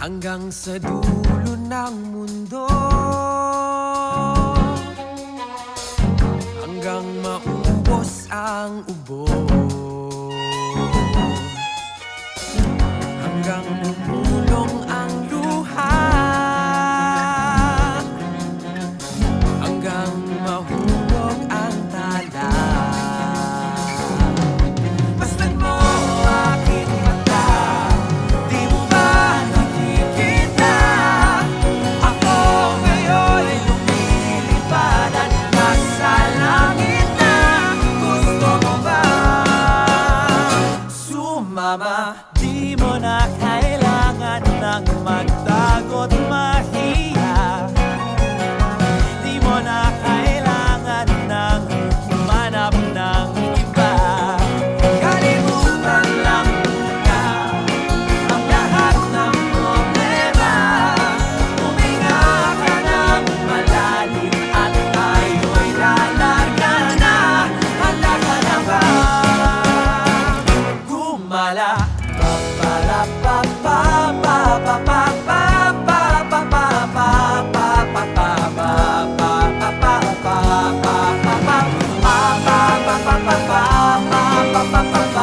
hanggang sa dulo ng mundo, hanggang maubos ang ubo, hanggang umulong ang luha, hanggang mahulog ang tala. Masdan mo aking mata, di mo ba nakikita? Ako ngayon'y lumilipad at nasa langit na. Gusto mo ba sumama? Di mo na kailangan ng magtago't mahiya. Di mo na kailangan ng humanap ng iba. Kalimutan lang muna ang lahat ng problema. Huminga ka ng malalim at tayo'y lalaga na. Handa ka na ba gumala? Pa